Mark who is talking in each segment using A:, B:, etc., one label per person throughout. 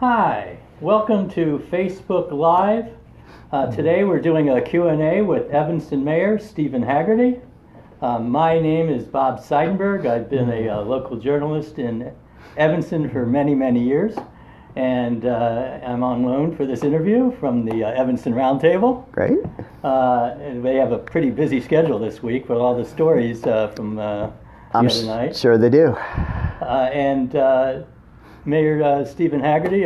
A: Hi, welcome to Facebook Live. Today we're doing a Q&A with Evanston Mayor Stephen Hagerty. My name is Bob Seidenberg. I've been a local journalist in Evanston for many, many years. And I'm on loan for this interview from the Evanston Roundtable.
B: Great.
A: And they have a pretty busy schedule this week with all the stories from the other night.
B: Sure they do.
A: Mayor Stephen Hagerty,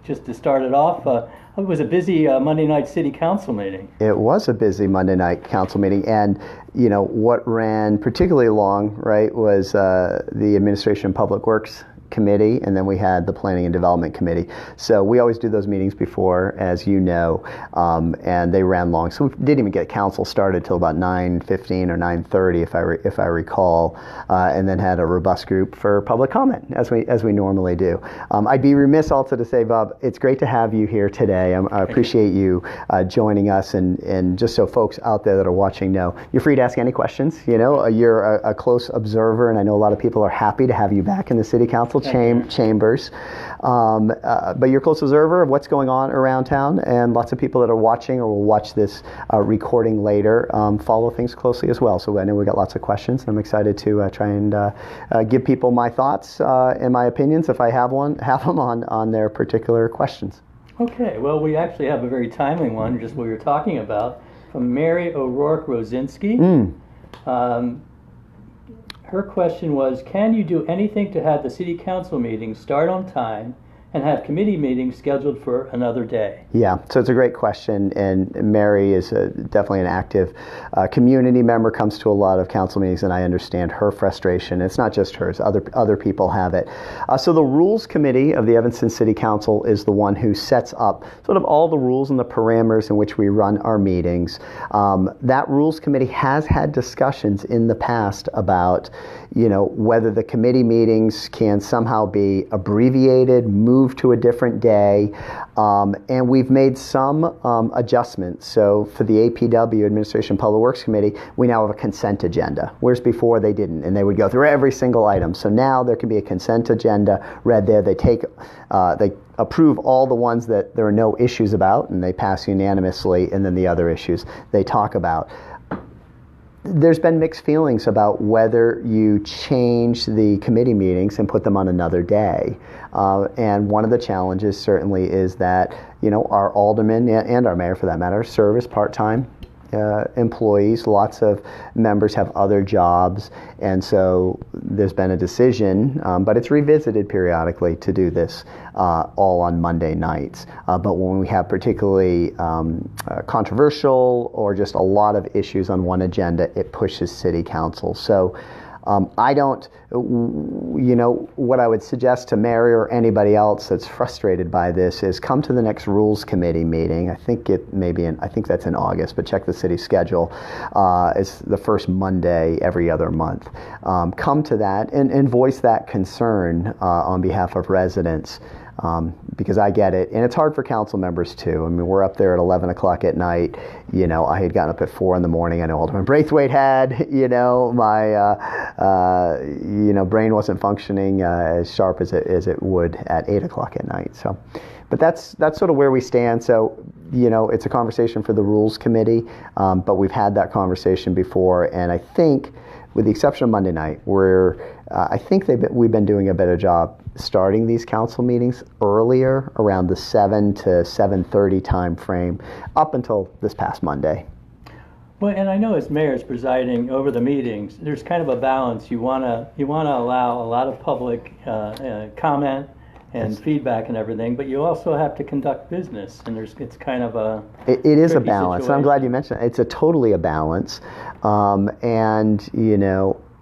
A: just to start it off, it was a busy Monday night city council meeting.
B: It was a busy Monday night council meeting, and what ran particularly long, right, was the Administration and Public Works Committee, and then we had the Planning and Development Committee. So we always do those meetings before, as you know, and they ran long. So we didn't even get council started till about 9:15 or 9:30, if I recall, and then had a robust group for public comment, as we normally do. I'd be remiss also to say, Bob, it's great to have you here today. I appreciate you joining us, and just so folks out there that are watching know, you're free to ask any questions. You're a close observer, and I know a lot of people are happy to have you back in the city council chambers, but you're a close observer of what's going on around town, and lots of people that are watching or will watch this recording later follow things closely as well. So I know we got lots of questions, and I'm excited to try and give people my thoughts and my opinions, if I have them on their particular questions.
A: Okay, well, we actually have a very timely one, just what we were talking about, from Mary O'Rourke Rosinski. Her question was, can you do anything to have the city council meetings start on time and have committee meetings scheduled for another day? Yeah,
B: so it's a great question, and Mary is definitely an active community member, comes to a lot of council meetings, and I understand her frustration. It's not just hers, other people have it. So the Rules Committee of the Evanston City Council is the one who sets up sort of all the rules and the parameters in which we run our meetings. That Rules Committee has had discussions in the past about whether the committee meetings can somehow be abbreviated, moved to a different day, and we've made some adjustments. So for the APW, Administration Public Works Committee, we now have a consent agenda, whereas before they didn't, and they would go through every single item. So now there can be a consent agenda read there. They approve all the ones that there are no issues about, and they pass unanimously, and then the other issues they talk about. There's been mixed feelings about whether you change the committee meetings and put them on another day. And one of the challenges certainly is that, our aldermen and our mayor, for that matter, serve as part-time employees. Lots of members have other jobs, and so there's been a decision, but it's revisited periodically to do this all on Monday nights. But when we have particularly controversial or just a lot of issues on one agenda, it pushes city council. So I don't, what I would suggest to Mary or anybody else that's frustrated by this is come to the next Rules Committee meeting. I think that's in August, but check the city schedule. It's the first Monday every other month. Come to that and voice that concern on behalf of residents. Because I get it, and it's hard for council members too. I mean, we're up there at 11 o'clock at night. I had gotten up at 4 in the morning. I know Alderman Braithwaite had. My brain wasn't functioning as sharp as it would at 8 o'clock at night. So, but that's sort of where we stand. So, it's a conversation for the Rules Committee, but we've had that conversation before, and I think, with the exception of Monday night, I think we've been doing a better job starting these council meetings earlier, around the 7 to 7:30 time frame, up until this past Monday.
A: Well, and I know as mayor's presiding over the meetings, there's kind of a balance. You want to allow a lot of public comment and feedback and everything, but you also have to conduct business, and it's kind of a
B: It is a balance. I'm glad you mentioned it. It's totally a balance, and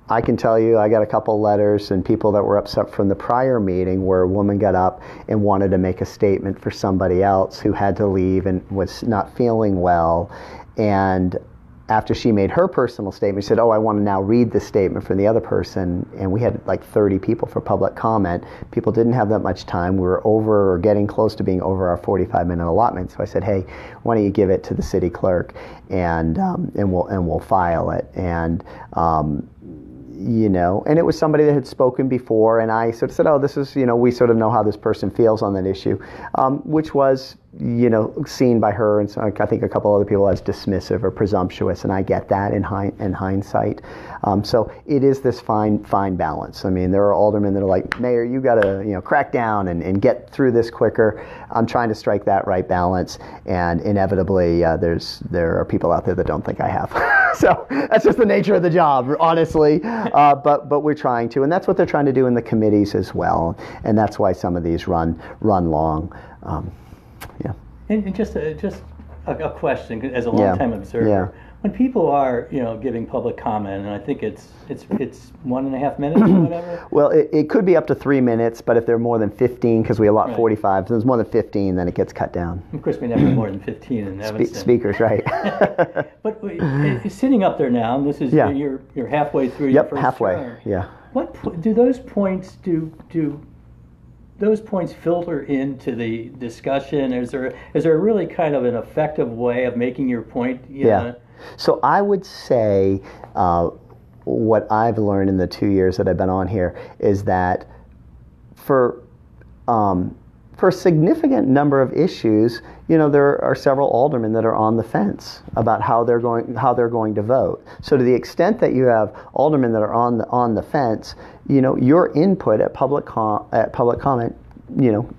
B: I can tell you, I got a couple letters and people that were upset from the prior meeting where a woman got up and wanted to make a statement for somebody else who had to leave and was not feeling well, and after she made her personal statement, she said, I want to now read the statement from the other person. And we had like 30 people for public comment. People didn't have that much time. We were over or getting close to being over our 45-minute allotment. So I said, hey, why don't you give it to the city clerk and we'll file it. And and it was somebody that had spoken before, and I sort of said, oh, this is, we sort of know how this person feels on that issue, which was, seen by her and so I think a couple other people as dismissive or presumptuous, and I get that in hindsight. So it is this fine balance. I mean, there are aldermen that are like, Mayor, you got to crack down and get through this quicker. I'm trying to strike that right balance, and inevitably there are people out there that don't think I have. So that's just the nature of the job, honestly. But we're trying to, and that's what they're trying to do in the committees as well, and that's why some of these run long. Yeah.
A: And just a question, as a longtime observer.
B: Yeah.
A: When people are, giving public comment, and I think it's 1.5 minutes or whatever.
B: Well, it could be up to 3 minutes, but if they're more than 15, because we allot
A: Right.
B: 45, if there's more than 15, then it gets cut down.
A: Of course, we never have more than 15 in Evanston.
B: Speakers, right?
A: But sitting up there now, and this is you're halfway through your first
B: halfway.
A: term.
B: Yeah.
A: What do those points do those points filter into the discussion? Is there really kind of an effective way of making your point?
B: Yeah. So I would say what I've learned in the 2 years that I've been on here is that for a significant number of issues, there are several aldermen that are on the fence about how they're going to vote. So to the extent that you have aldermen that are on the fence, your input at public comment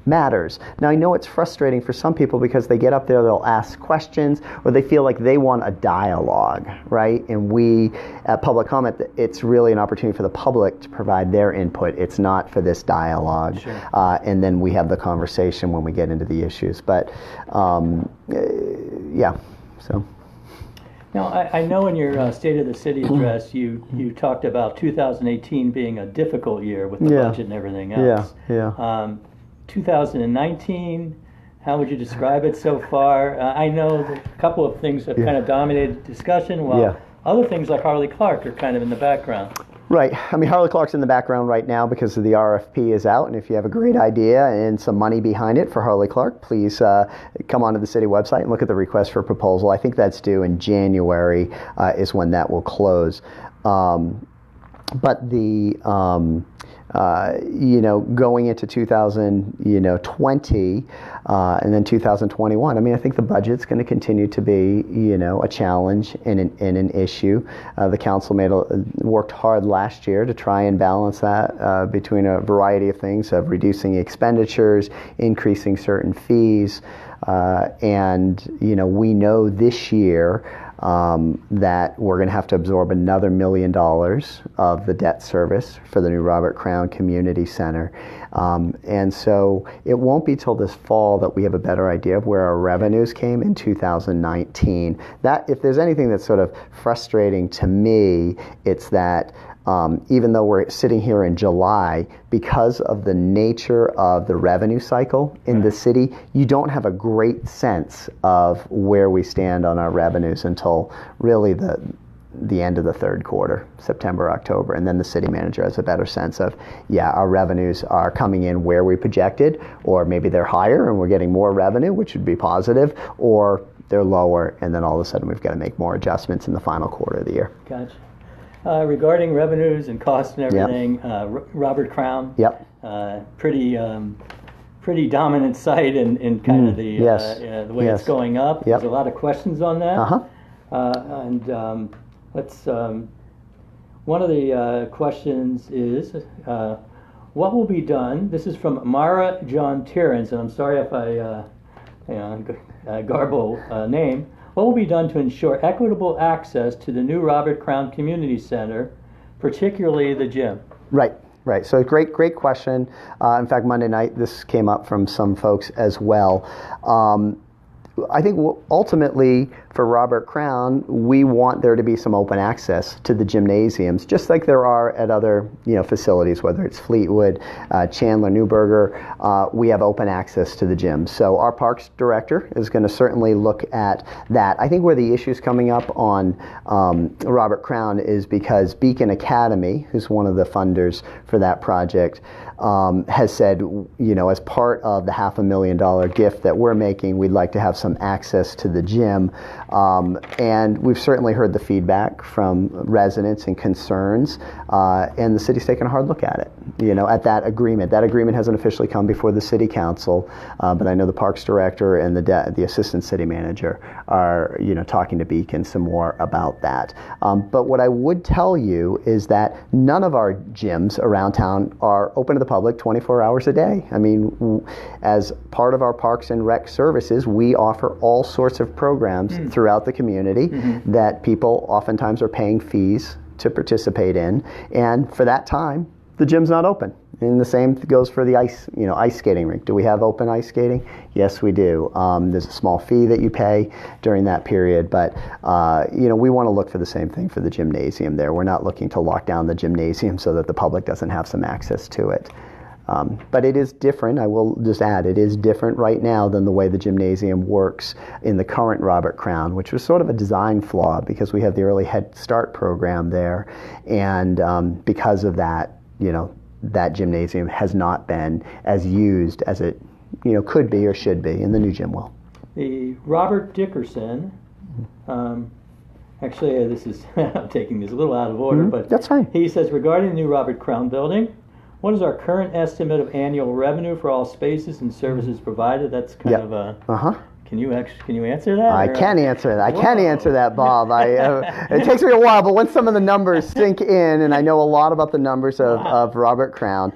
B: matters. Now, I know it's frustrating for some people because they get up there, they'll ask questions, or they feel like they want a dialogue, right? And we, at public comment, it's really an opportunity for the public to provide their input. It's not for this dialogue.
A: Sure.
B: And then we have the conversation when we get into the issues. But, so.
A: Now, I know in your State of the City address, you talked about 2018 being a difficult year with the budget and everything else.
B: Yeah.
A: 2019, how would you describe it so far? I know that a couple of things have kind of dominated discussion, while other things like Harley Clark are kind of in the background.
B: Right. I mean, Harley Clark's in the background right now because of the RFP is out, and if you have a great idea and some money behind it for Harley Clark, please come onto the city website and look at the request for proposal. I think that's due in January is when that will close. But the going into 2020 and then 2021, I mean, I think the budget's going to continue to be, a challenge and an issue. The council worked hard last year to try and balance that between a variety of things of reducing expenditures, increasing certain fees, and we know this year that we're going to have to absorb another $1 million of the debt service for the new Robert Crown Community Center. And so it won't be till this fall that we have a better idea of where our revenues came in 2019. That, if there's anything that's sort of frustrating to me, it's that even though we're sitting here in July, because of the nature of the revenue cycle in the city, you don't have a great sense of where we stand on our revenues until really the end of the third quarter, September, October, and then the city manager has a better sense of, our revenues are coming in where we projected, or maybe they're higher and we're getting more revenue, which would be positive, or they're lower, and then all of a sudden we've got to make more adjustments in the final quarter of the year.
A: Gotcha. Regarding revenues and costs and everything, Robert Crown, pretty dominant site in kind of the way it's going up. There's a lot of questions on that. Let's. One of the questions is, what will be done? This is from Mara John Terrence, and I'm sorry if I garble name. What will be done to ensure equitable access to the new Robert Crown Community Center, particularly the gym? Right.
B: So great question. In fact, Monday night this came up from some folks as well. I think ultimately for Robert Crown, we want there to be some open access to the gymnasiums, just like there are at other facilities, whether it's Fleetwood, Chandler, Newburgh. We have open access to the gym. So our parks director is going to certainly look at that. I think where the issue is coming up on Robert Crown is because Beacon Academy, who's one of the funders for that project, has said, as part of the $500,000 gift that we're making, we'd like to have some access to the gym. And we've certainly heard the feedback from residents and concerns, and the city's taken a hard look at it, at that agreement. That agreement hasn't officially come before the city council, but I know the parks director and the assistant city manager are, talking to Beacon some more about that. But what I would tell you is that none of our gyms around town are open to the public 24 hours a day. I mean, as part of our Parks and Rec services, we offer all sorts of programs throughout the community that people oftentimes are paying fees to participate in, and for that time, the gym's not open. And the same goes for the ice skating rink. Do we have open ice skating? Yes, we do. There's a small fee that you pay during that period, but we want to look for the same thing for the gymnasium there. We're not looking to lock down the gymnasium so that the public doesn't have some access to it. But it is different, I will just add, it is different right now than the way the gymnasium works in the current Robert Crown, which was sort of a design flaw because we have the early Head Start program there, and because of that, that gymnasium has not been as used as it could be or should be, and the new gym will.
A: The Robert Dickerson, actually this is, I'm taking this a little out of order, but
B: that's fine.
A: He says, regarding the new Robert Crown building, what is our current estimate of annual revenue for all spaces and services provided? That's kind of a... Can you answer that?
B: I can answer that. I can answer that, Bob. It takes me a while, but once some of the numbers sink in, and I know a lot about the numbers of Robert Crown.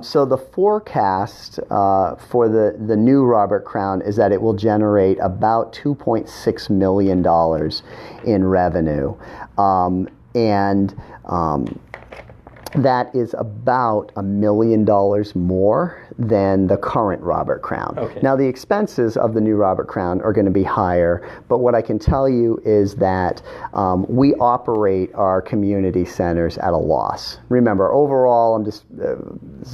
B: So the forecast for the new Robert Crown is that it will generate about $2.6 million in revenue, and that is about $1 million more than the current Robert Crown.
A: Okay.
B: Now, the expenses of the new Robert Crown are going to be higher, but what I can tell you is that we operate our community centers at a loss. Remember, overall, it's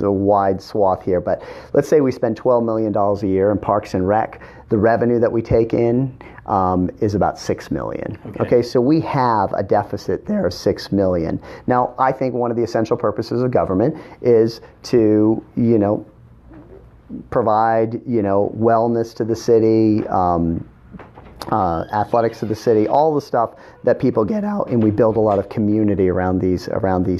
B: a wide swath here, but let's say we spend $12 million a year in Parks and Rec. The revenue that we take in is about $6 million. Okay, so we have a deficit there of $6 million. Now, I think one of the essential purposes of government is to, provide, wellness to the city, athletics to the city, all the stuff that people get out, and we build a lot of community around these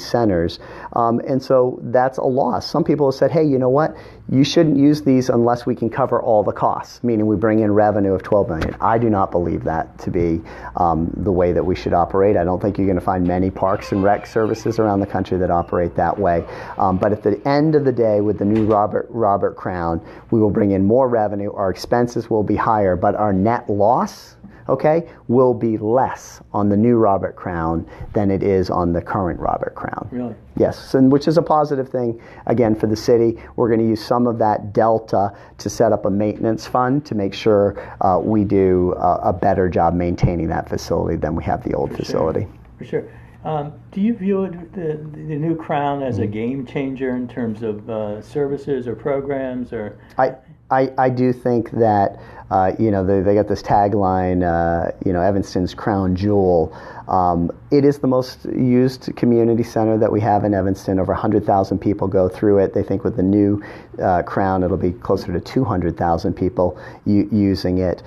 B: centers, and so that's a loss. Some people have said, hey, you know what, you shouldn't use these unless we can cover all the costs, meaning we bring in revenue of $12 million. I do not believe that to be the way that we should operate. I don't think you're going to find many Parks and Rec services around the country that operate that way, but at the end of the day, with the new Robert Crown, we will bring in more revenue, our expenses will be higher, but our net loss, will be less on the new Robert Crown than it is on the current Robert Crown.
A: Really?
B: Yes, and which is a positive thing, again, for the city. We're going to use some of that delta to set up a maintenance fund to make sure we do a better job maintaining that facility than we have the old facility.
A: For sure. Do you view the new Crown as a game changer in terms of services or programs? Or
B: I do think that they got this tagline, Evanston's crown jewel. It is the most used community center that we have in Evanston. Over 100,000 people go through it. They think with the new Crown, it'll be closer to 200,000 people using it.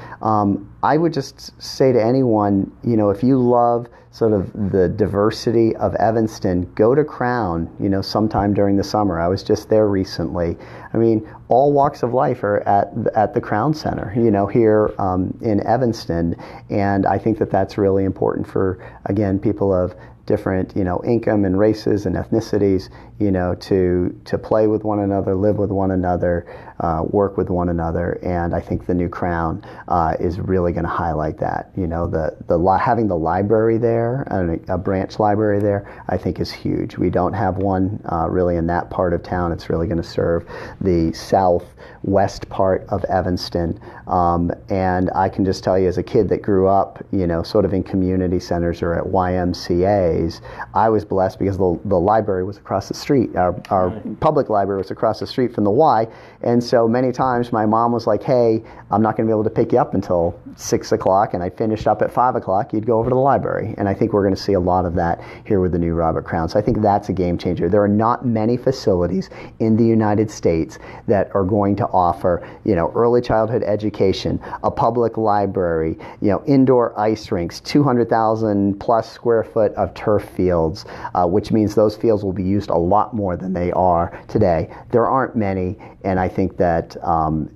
B: I would just say to anyone, if you love sort of the diversity of Evanston, go to Crown, sometime during the summer. I was just there recently. I mean, all walks of life are at the Crown Center, here in Evanston, and I think that that's really important for, again, people of different, income and races and ethnicities, to play with one another, live with one another, work with one another, and I think the new Crown is really going to highlight that. Having the library there, a branch library there, I think is huge. We don't have one really in that part of town. It's really going to serve the southwest part of Evanston, and I can just tell you, as a kid that grew up, sort of in community centers or at YMCA's, ways. I was blessed because the library was across the street. Our public library was across the street from the Y, and so many times my mom was like, hey, I'm not going to be able to pick you up until 6 o'clock, and I finished up at 5 o'clock. You'd go over to the library, and I think we're going to see a lot of that here with the new Robert Crown. So I think that's a game changer. There are not many facilities in the United States that are going to offer, early childhood education, a public library, indoor ice rinks, 200,000 plus square foot of turf fields, which means those fields will be used a lot more than they are today. There aren't many, and I think that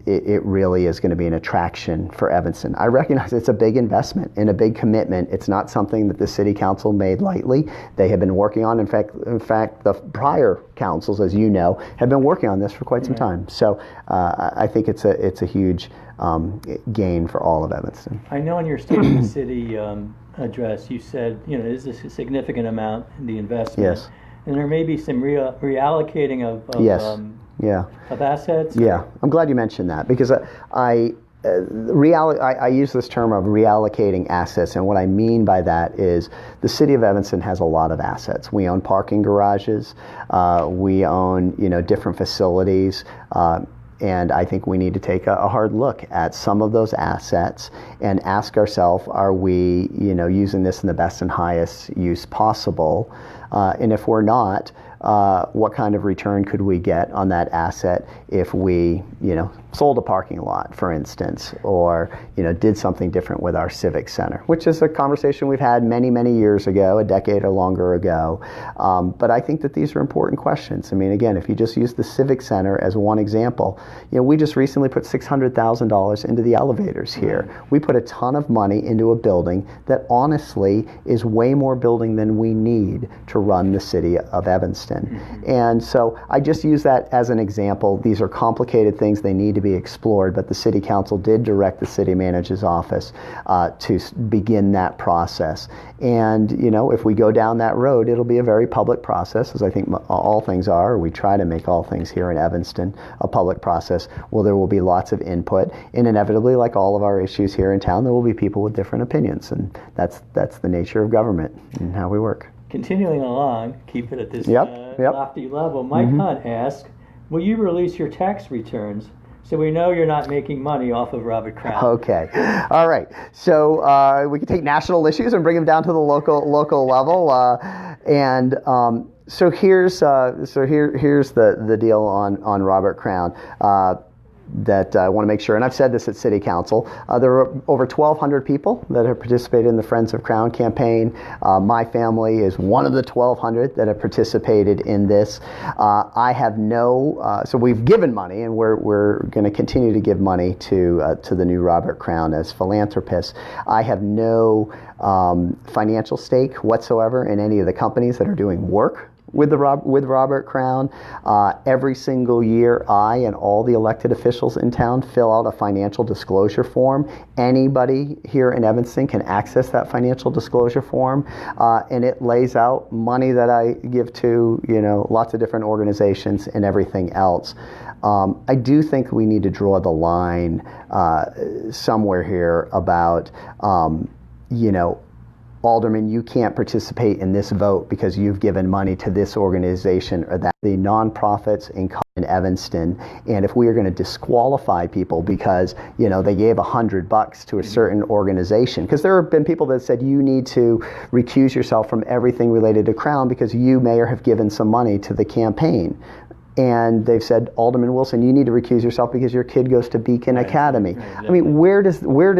B: it really is going to be an attraction for Evanston. I recognize it's a big investment and a big commitment. It's not something that the City Council made lightly. They have been working on, in fact, the prior councils, as you know, have been working on this for quite some time. So I think it's a huge gain for all of Evanston.
A: I know in your State of the City address, you said, it is a significant amount in the investment.
B: Yes.
A: And there may be some reallocating of
B: yes.
A: Of assets.
B: Yeah, I'm glad you mentioned that, because I use this term of reallocating assets, and what I mean by that is the City of Evanston has a lot of assets. We own parking garages, we own different facilities, and I think we need to take a hard look at some of those assets and ask ourselves, are we using this in the best and highest use possible? And if we're not, what kind of return could we get on that asset if we, sold a parking lot, for instance, or, did something different with our civic center, which is a conversation we've had many, many years ago, a decade or longer ago. But I think that these are important questions. I mean, again, if you just use the civic center as one example, we just recently put $600,000 into the elevators here. We put a ton of money into a building that honestly is way more building than we need to run the city of Evanston. And so I just use that as an example. These are complicated things. They need to be explored, but the City Council did direct the City Manager's office to begin that process. And, if we go down that road, it'll be a very public process, as I think all things are. We try to make all things here in Evanston a public process. Well, there will be lots of input, and inevitably, like all of our issues here in town, there will be people with different opinions, and that's the nature of government and how we work.
A: Continuing along, keep it at this lofty level, Mike Hunt asked, will you release your tax returns so we know you're not making money off of Robert Crown?
B: Okay. All right. So we can take national issues and bring them down to the local level. So here's the deal on Robert Crown. That I want to make sure, and I've said this at City Council, there are over 1,200 people that have participated in the Friends of Crown campaign. My family is one of the 1,200 that have participated in this. I have so we've given money, and we're going to continue to give money to the new Robert Crown as philanthropists. I have no financial stake whatsoever in any of the companies that are doing work with Robert Crown. Every single year, I and all the elected officials in town fill out a financial disclosure form. Anybody here in Evanston can access that financial disclosure form, and it lays out money that I give to lots of different organizations and everything else. I do think we need to draw the line somewhere here about Alderman, you can't participate in this vote because you've given money to this organization or that. The nonprofits in Evanston, and if we are going to disqualify people because they gave $100 to a certain organization, because there have been people that said you need to recuse yourself from everything related to Crown because you, Mayor, have given some money to the campaign. And they've said, Alderman Wilson, you need to recuse yourself because your kid goes to Beacon Academy. Exactly. I mean, where does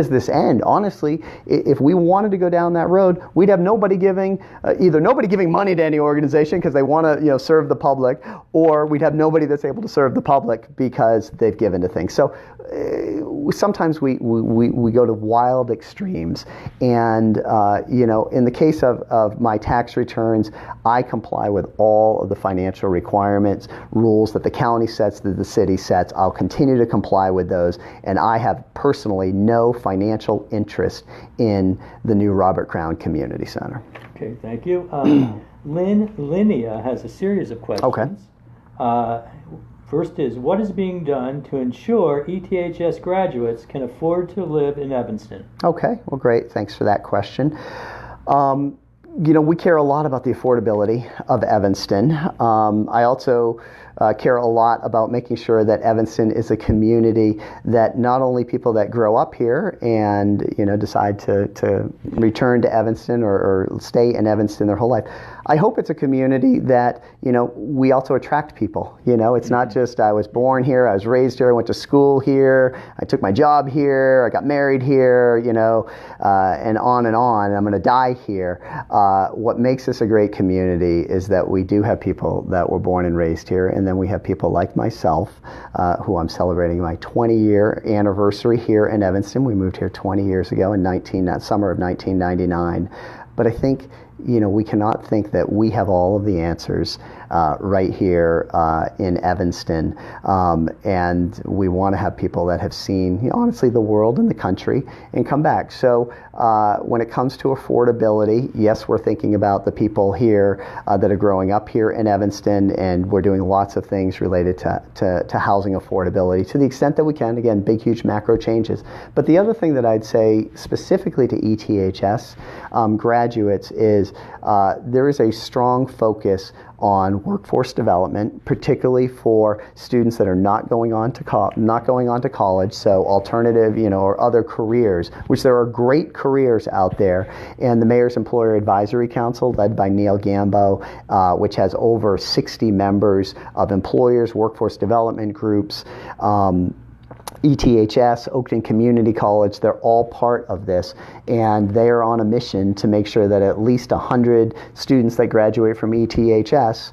B: this end? Honestly, if we wanted to go down that road, we'd have nobody giving money to any organization because they want to serve the public, or we'd have nobody that's able to serve the public because they've given to things. So sometimes we go to wild extremes, and in the case of my tax returns, I comply with all of the financial requirements, rules that the county sets, that the city sets. I'll continue to comply with those, and I have personally no financial interest in the new Robert Crown Community Center.
A: Okay, thank you. Linnea has a series of questions.
B: Okay.
A: First is, what is being done to ensure ETHS graduates can afford to live in Evanston?
B: Okay, well, great. Thanks for that question. we care a lot about the affordability of Evanston. I also care a lot about making sure that Evanston is a community that not only people that grow up here and decide to return to Evanston or stay in Evanston their whole life. I hope it's a community that we also attract people. It's not just I was born here, I was raised here, I went to school here, I took my job here, I got married here, and on and on. And I'm going to die here. What makes this a great community is that we do have people that were born and raised here, and then we have people like myself, who I'm celebrating my 20-year anniversary here in Evanston. We moved here 20 years ago in that summer of 1999. But I think we cannot think that we have all of the answers right here in Evanston, and we want to have people that have seen, honestly, the world and the country and come back. So when it comes to affordability, yes, we're thinking about the people here that are growing up here in Evanston, and we're doing lots of things related to housing affordability to the extent that we can. Again, big, huge macro changes. But the other thing that I'd say specifically to ETHS graduates is there is a strong focus on workforce development, particularly for students that are not going on to college, so alternative, or other careers, which there are great careers out there. And the Mayor's Employer Advisory Council, led by Neil Gambo, which has over 60 members of employers, workforce development groups, ETHS, Oakton Community College, they're all part of this, and they are on a mission to make sure that at least 100 students that graduate from ETHS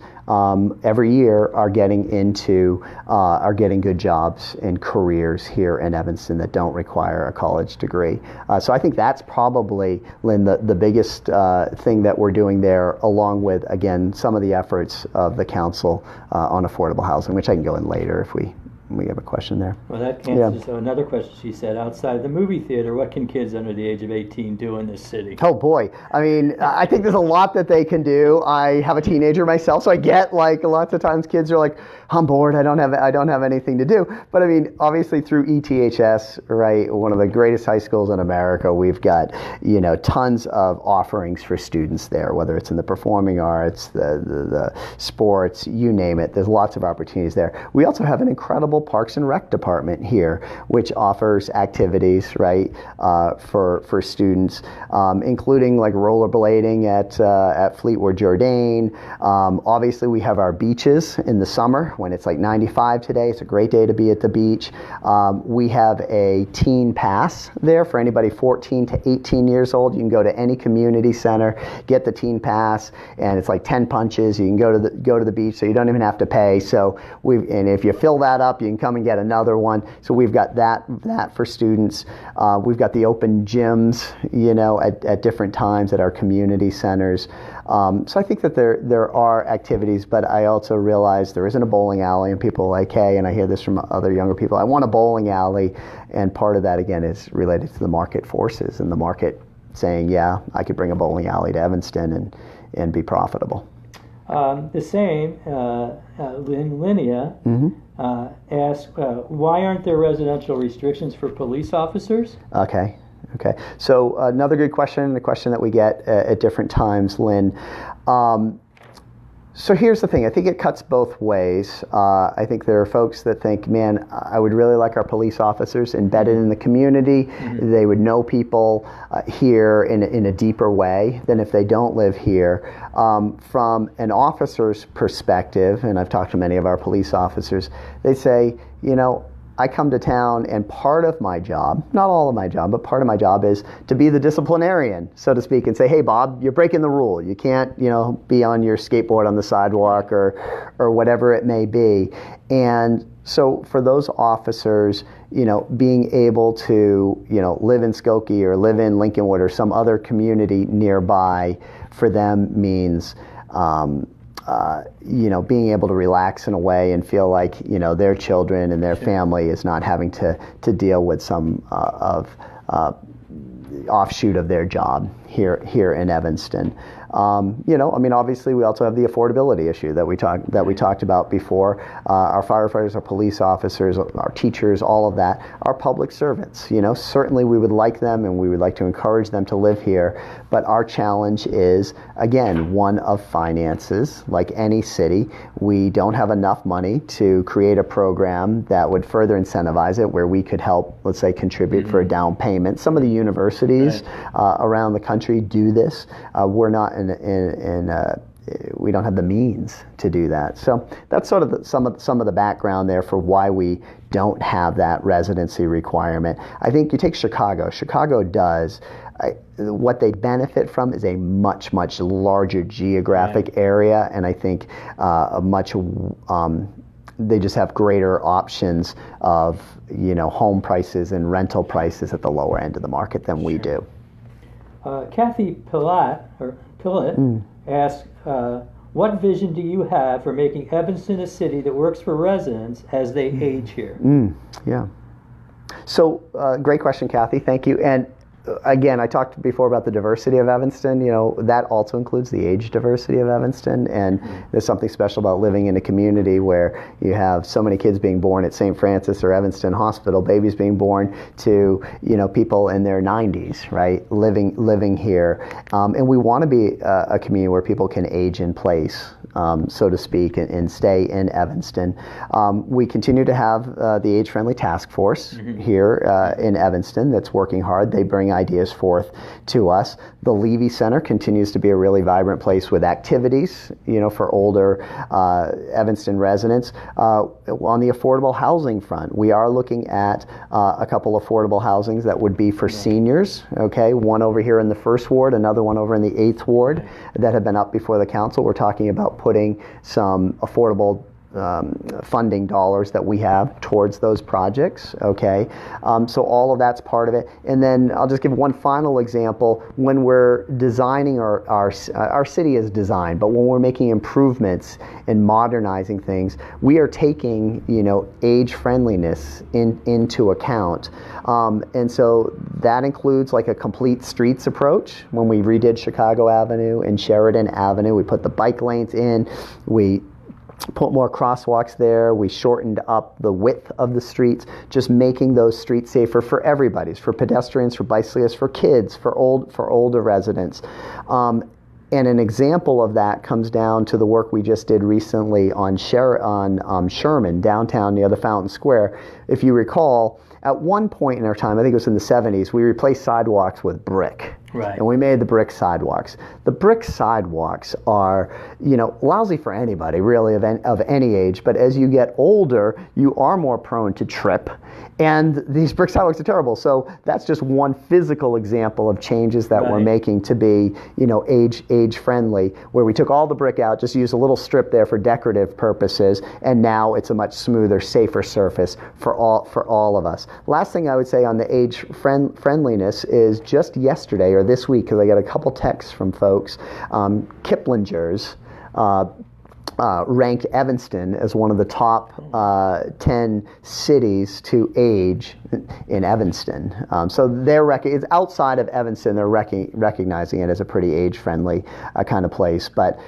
B: every year are getting good jobs and careers here in Evanston that don't require a college degree. So I think that's probably, Lynn, the biggest thing that we're doing there, along with, again, some of the efforts of the council on affordable housing, which I can go in later if we have a question there.
A: Well, that answers another question. She said, outside the movie theater, what can kids under the age of 18 do in this city?
B: Oh boy, I mean, I think there's a lot that they can do. I have a teenager myself, so I get lots of times kids are like, I'm bored, I don't have anything to do. But I mean, obviously through ETHS, right, one of the greatest high schools in America, we've got tons of offerings for students there, whether it's in the performing arts, the sports, you name it. There's lots of opportunities there. We also have an incredible Parks and Rec department here, which offers activities, right, for students, including like rollerblading at Fleetwood Jourdain. Obviously, we have our beaches in the summer when it's like 95 today. It's a great day to be at the beach. We have a teen pass there for anybody 14 to 18 years old. You can go to any community center, get the teen pass, and it's like 10 punches. You can go to the beach, so you don't even have to pay. So and if you fill that up, you can come and get another one. So we've got that for students. We've got the open gyms, at different times at our community centers. So I think that there are activities, but I also realize there isn't a bowling alley, and people are like, hey, and I hear this from other younger people, I want a bowling alley, and part of that, again, is related to the market forces and the market saying, yeah, I could bring a bowling alley to Evanston and be profitable.
A: The same, Linnea asked, why aren't there residential restrictions for police officers?
B: Okay. So another good question, a question that we get at different times, Lynn. So here's the thing. I think it cuts both ways. I think there are folks that think, man, I would really like our police officers embedded in the community. Mm-hmm. They would know people here in a deeper way than if they don't live here. From an officer's perspective, and I've talked to many of our police officers, they say, I come to town, and part of my job, not all of my job, but part of my job is to be the disciplinarian, so to speak, and say, hey, Bob, you're breaking the rule. You can't, be on your skateboard on the sidewalk or whatever it may be. And so for those officers, being able to, live in Skokie or live in Lincolnwood or some other community nearby, for them means being able to relax in a way and feel like, their children and their family is not having to deal with some offshoot of their job here in Evanston. Obviously, we also have the affordability issue that we talked about before. Our firefighters, our police officers, our teachers, all of that are public servants. Certainly we would like them and we would like to encourage them to live here, but our challenge is, again, one of finances. Like any city, we don't have enough money to create a program that would further incentivize it, where we could help, let's say, contribute for a down payment. Some of the universities around the country do this. We're not we don't have the means to do that. So that's sort of some of the background there for why we don't have that residency requirement. I think you take Chicago. Chicago does. What they benefit from is a much, much larger geographic area, and I think they just have greater options of home prices and rental prices at the lower end of the market than we do.
A: Kathy Pillett asks, what vision do you have for making Evanston a city that works for residents as they age here?
B: Yeah. So, great question, Kathy. Thank you. And again, I talked before about the diversity of Evanston. That also includes the age diversity of Evanston. And there's something special about living in a community where you have so many kids being born at St. Francis or Evanston Hospital, babies being born to, people in their 90s, right, living here. And we want to be a community where people can age in place, so to speak, and stay in Evanston. We continue to have the age-friendly task force here in Evanston that's working hard. They bring ideas forth to us. The Levy Center continues to be a really vibrant place with activities, for older Evanston residents. On the affordable housing front, we are looking at a couple affordable housings that would be for seniors. Okay, one over here in the 1st Ward, another one over in the 8th Ward that have been up before the council. We're talking about putting some affordable funding dollars that we have towards those projects. Okay, so all of that's part of it. And then I'll just give one final example. When we're designing our city is designed, but when we're making improvements and modernizing things, we are taking age friendliness into account. And so that includes like a complete streets approach. When we redid Chicago Avenue and Sheridan Avenue, we put the bike lanes in. We put more crosswalks there. We shortened up the width of the streets, just making those streets safer for everybody, for pedestrians, for bicyclists, for kids, for older residents. And an example of that comes down to the work we just did recently on Sherman, downtown near the Fountain Square. If you recall, at one point in our time, I think it was in the 70s, we replaced sidewalks with brick.
A: Right.
B: And we made the brick sidewalks. The brick sidewalks are, lousy for anybody, really, of any age. But as you get older, you are more prone to trip. And these brick sidewalks are terrible. So that's just one physical example of changes that we're making to be, age friendly, where we took all the brick out, just used a little strip there for decorative purposes, and now it's a much smoother, safer surface for all of us. Last thing I would say on the age friendliness is just yesterday or this week, because I got a couple texts from folks, Kiplinger's ranked Evanston as one of the top 10 cities to age in Evanston. So it's outside of Evanston, they're recognizing it as a pretty age-friendly kind of place. But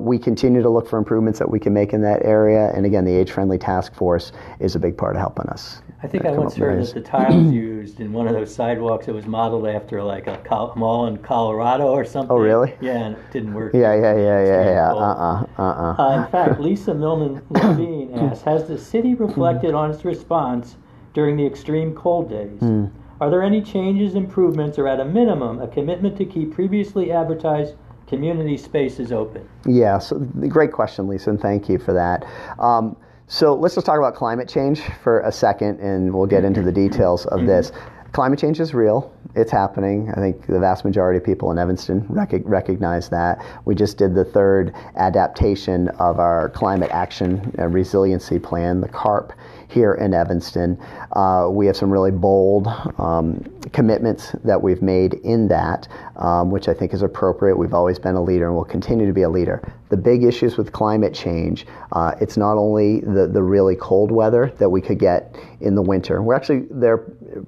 B: we continue to look for improvements that we can make in that area. And again, the age-friendly task force is a big part of helping us.
A: I think I once heard that the tiles used in one of those sidewalks, it was modeled after like a mall in Colorado or something.
B: Oh, really?
A: Yeah, and it didn't work.
B: Yeah.
A: In fact, Lisa Milman Levine asks, has the city reflected on its response during the extreme cold days? Are there any changes, improvements, or at a minimum, a commitment to keep previously advertised community spaces open?
B: Yeah, so great question, Lisa, and thank you for that. So let's just talk about climate change for a second, and we'll get into the details of this. Climate change is real. It's happening. I think the vast majority of people in Evanston recognize that. We just did the 3rd adaptation of our Climate Action and Resiliency Plan, the CARP, here in Evanston. We have some really bold commitments that we've made in that, which I think is appropriate. We've always been a leader and will continue to be a leader. The big issues with climate change, it's not only the really cold weather that we could get in the winter. They're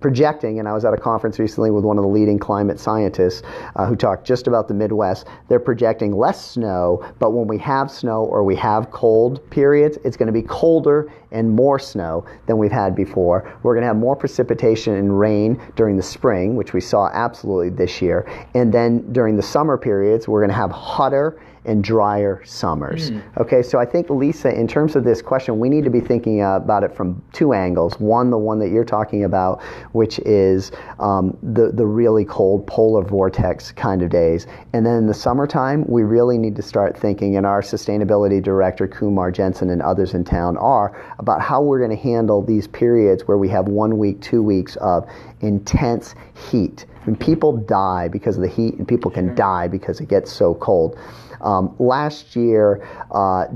B: projecting, and I was at a conference recently with one of the leading climate scientists who talked just about the Midwest. They're projecting less snow, but when we have snow or we have cold periods, it's going to be colder and more snow than we've had before. We're going to have more precipitation and rain during the spring, which we saw absolutely this year. And then during the summer periods, we're going to have hotter and drier summers. Okay, so I think, Lisa, in terms of this question, we need to be thinking about it from two angles. One, the one that you're talking about, which is the really cold polar vortex kind of days. And then in the summertime, we really need to start thinking, and our sustainability director, Kumar Jensen, and others in town are, about how we're going to handle these periods where we have 1 week, 2 weeks of intense heat. And people die because of the heat, and people can die because it gets so cold. Last year,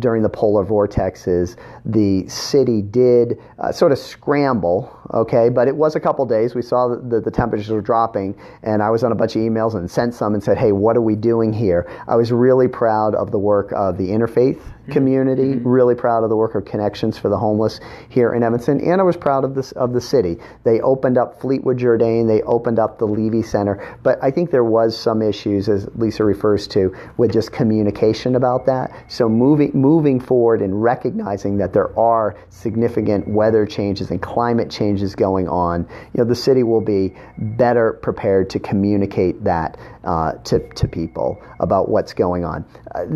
B: during the polar vortexes, the city did sort of scramble, okay, but it was a couple days. We saw that the temperatures were dropping, and I was on a bunch of emails and sent some and said, hey, what are we doing here? I was really proud of the work of the interfaith community, really proud of the work of Connections for the Homeless here in Evanston, and I was proud of the city. They opened up Fleetwood Jourdain, they opened up the Levy Center, but I think there was some issues, as Lisa refers to, with just communication about that. So moving forward and recognizing that there are significant weather changes and climate changes going on, the city will be better prepared to communicate that to people about what's going on.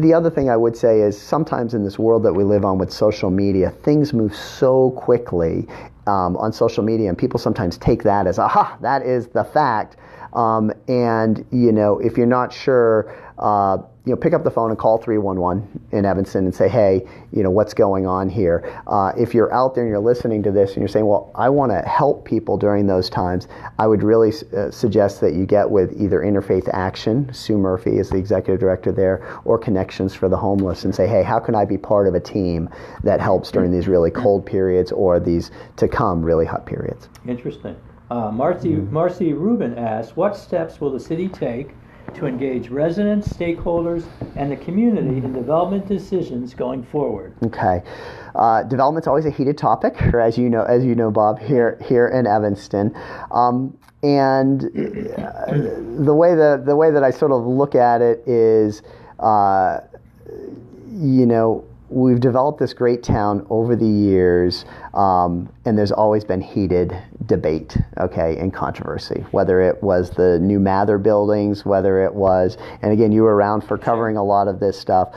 B: The other thing I would say is sometimes in this world that we live on with social media, things move so quickly on social media, and people sometimes take that as, aha, that is the fact. And, if you're not sure, pick up the phone and call 311 in Evanston and say, hey, what's going on here? If you're out there and you're listening to this and you're saying, well, I want to help people during those times, I would really suggest that you get with either Interfaith Action, Sue Murphy is the executive director there, or Connections for the Homeless, and say, hey, how can I be part of a team that helps during these really cold periods or these to come really hot periods?
A: Interesting. Marcy Rubin asks, what steps will the city take to engage residents, stakeholders, and the community in development decisions going forward?
B: Okay. Development's always a heated topic, as you know, Bob, here in Evanston. And the way that I sort of look at it is, we've developed this great town over the years, and there's always been heated debate, okay, and controversy, whether it was the new Mather buildings, whether it was, and again, you were around for covering a lot of this stuff,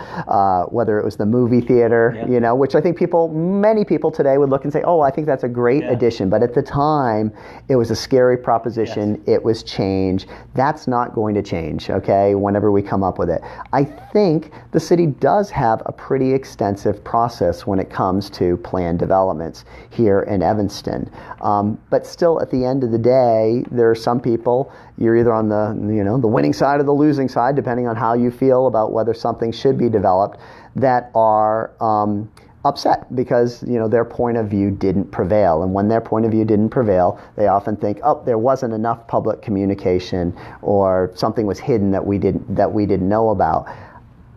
B: whether it was the movie theater, which I think many people today would look and say, oh, I think that's a great addition, but at the time, it was a scary proposition, It was change. That's not going to change, okay, whenever we come up with it. I think the city does have a pretty extensive process when it comes to planned developments here in Evanston. But still, at the end of the day, there are some people, you're either on the winning side or the losing side, depending on how you feel about whether something should be developed, that are upset because their point of view didn't prevail. And when their point of view didn't prevail, they often think, oh, there wasn't enough public communication, or something was hidden that we didn't know about.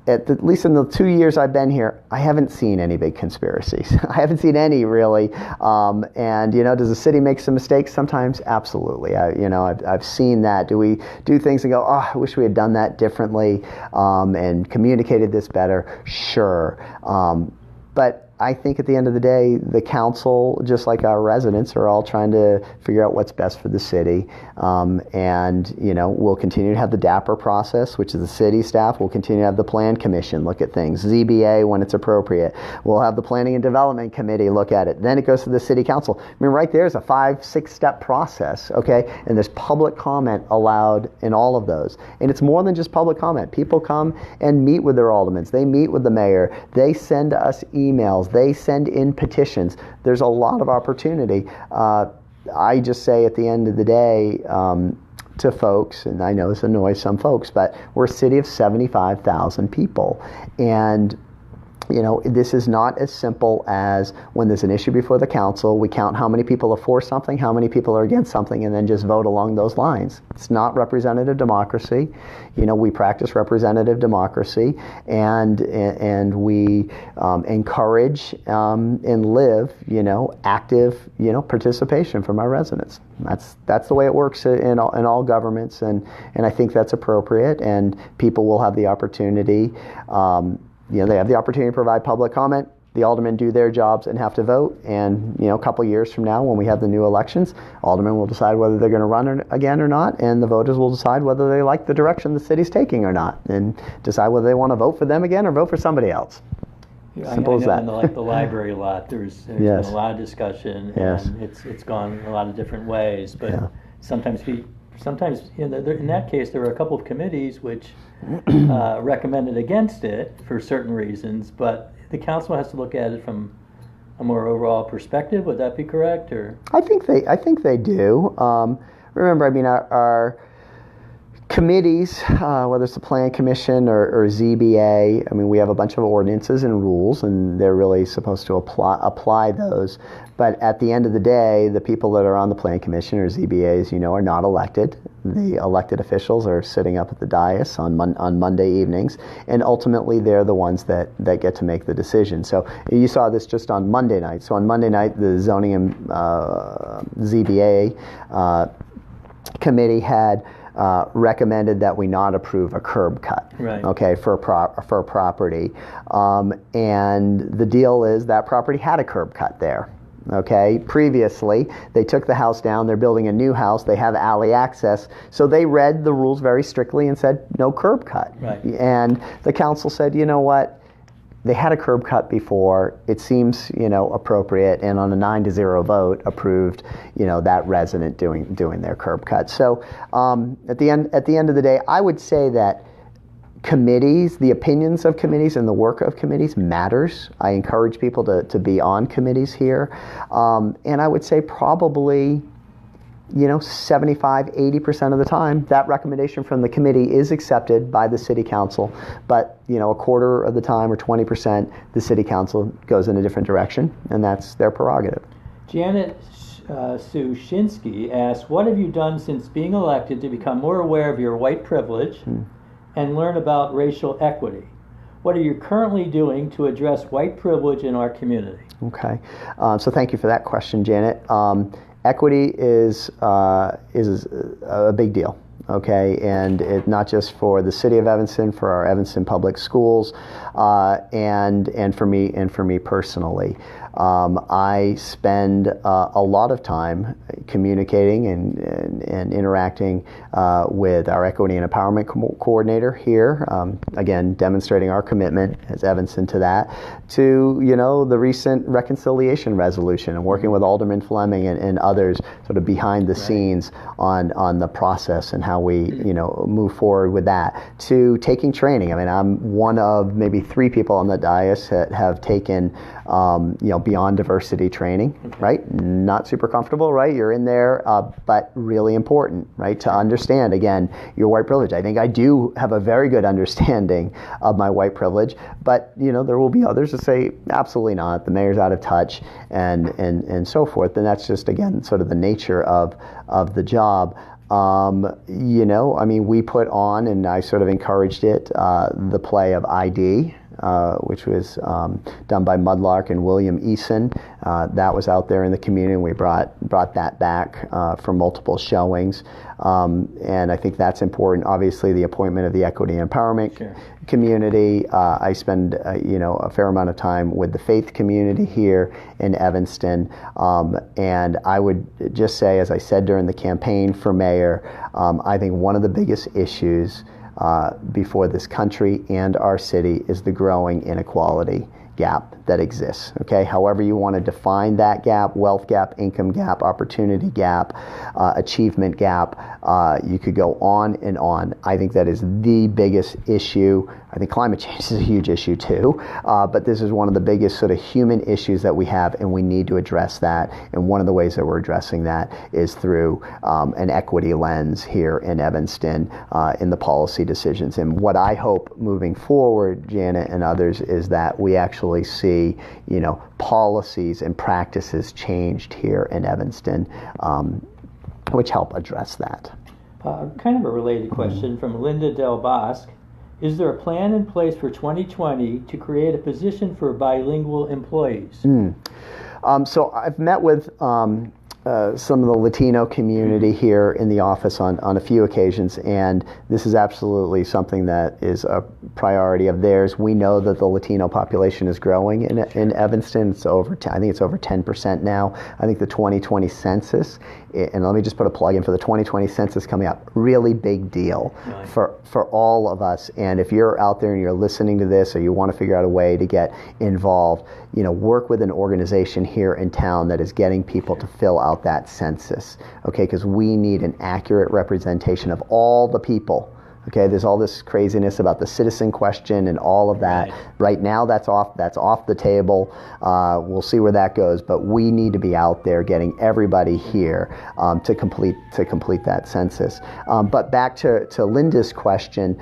B: At least in the 2 years I've been here, I haven't seen any big conspiracies. I haven't seen any, really. And does the city make some mistakes sometimes? Absolutely. I've seen that. Do we do things and go, oh, I wish we had done that differently and communicated this better? Sure. But I think at the end of the day, the council, just like our residents, are all trying to figure out what's best for the city. And we'll continue to have the DAPR process, which is the city staff. We'll continue to have the Plan Commission look at things, ZBA when it's appropriate. We'll have the Planning and Development Committee look at it. Then it goes to the city council. I mean, right there is a 5-6 step process, okay? And there's public comment allowed in all of those. And it's more than just public comment. People come and meet with their aldermen. They meet with the mayor. They send us emails. They send in petitions. There's a lot of opportunity. I just say at the end of the day to folks, and I know this annoys some folks, but we're a city of 75,000 people. And This is not as simple as when there's an issue before the council, we count how many people are for something, how many people are against something, and then just vote along those lines. It's not representative democracy. We practice representative democracy, and we encourage and live, active, participation from our residents. That's the way it works in all governments, and I think that's appropriate, and people will have the opportunity. They have the opportunity to provide public comment. The aldermen do their jobs and have to vote. And, a couple years from now, when we have the new elections, aldermen will decide whether they're going to run again or not, and the voters will decide whether they like the direction the city's taking or not, and decide whether they want to vote for them again or vote for somebody else. Simple as that.
A: In the library a lot, there's
B: Yes.
A: been a lot of discussion,
B: Yes.
A: and it's gone a lot of different ways. But
B: Yeah.
A: sometimes in that case, there were a couple of committees which recommended against it for certain reasons, but the council has to look at it from a more overall perspective. Would that be correct? Or
B: I think they do. Remember, our committees, whether it's the Plan Commission or ZBA, we have a bunch of ordinances and rules, and they're really supposed to apply those. But at the end of the day, the people that are on the Plan Commission or ZBAs, are not elected. The elected officials are sitting up at the dais on Monday evenings, and ultimately they're the ones that get to make the decision. So you saw this just on Monday night. So on Monday night, the Zoning and ZBA committee had recommended that we not approve a curb cut,
A: Right.
B: Okay, for a property, and the deal is that property had a curb cut there. Okay, previously they took the house down, they're building a new house, they have alley access, so they read the rules very strictly and said no curb cut.
A: Right.
B: And the council said, you know what, they had a curb cut before, it seems appropriate, and on a 9-0 vote approved that resident doing their curb cut. So at the end of the day, I would say that committees, the opinions of committees and the work of committees matters. I encourage people to be on committees here. And I would say probably, 75-80% of the time, that recommendation from the committee is accepted by the city council. But, a quarter of the time or 20%, the city council goes in a different direction, and that's their prerogative.
A: Janet Sushinsky asked, what have you done since being elected to become more aware of your white privilege and learn about racial equity? What are you currently doing to address white privilege in our community?
B: Okay, so thank you for that question, Janet. Equity is a big deal. Okay, and it not just for the city of Evanston, for our Evanston public schools, and for me personally. I spend a lot of time communicating and interacting with our Equity and Empowerment Coordinator here, again, demonstrating our commitment as Evanston to that, to the recent reconciliation resolution, and working with Alderman Fleming and others sort of behind the scenes on the process and how we move forward with that, to taking training. I'm one of maybe 3 people on the dais that have taken beyond diversity training, right? Not super comfortable, right? You're in there, but really important, right? To understand, again, your white privilege. I think I do have a very good understanding of my white privilege, but, there will be others that say, absolutely not, the mayor's out of touch, and so forth. And that's just, again, sort of the nature of the job. We put on, and I sort of encouraged it, the play of ID, which was done by Mudlark and William Eason. That was out there in the community, and we brought that back for multiple showings. And I think that's important. Obviously, the appointment of the Equity and Empowerment community. I spend a fair amount of time with the faith community here in Evanston. And I would just say, as I said during the campaign for mayor, I think one of the biggest issues before this country and our city is the growing inequality gap that exists, okay? However you want to define that gap, wealth gap, income gap, opportunity gap, achievement gap, you could go on and on. I think that is the biggest issue. I think climate change is a huge issue too, but this is one of the biggest sort of human issues that we have, and we need to address that. And one of the ways that we're addressing that is through an equity lens here in Evanston in the policy decisions. And what I hope moving forward, Janet and others, is that we actually see, policies and practices changed here in Evanston, which help address that.
A: Kind of a related question from Linda Del Bosque. Is there a plan in place for 2020 to create a position for bilingual employees?
B: So I've met with some of the Latino community here in the office on a few occasions, and this is absolutely something that is a priority of theirs. We know that the Latino population is growing in Evanston. It's I think it's over 10% now. I think the 2020 census, and let me just put a plug in for the 2020 census coming up, really big deal for all of us. And if you're out there and you're listening to this, or you want to figure out a way to get involved, work with an organization here in town that is getting people to fill out that census, okay? Because we need an accurate representation of all the people. Okay, there's all this craziness about the citizen question and all of that. Right now, that's off the table. We'll see where that goes, but we need to be out there getting everybody here to complete that census. But back to Linda's question.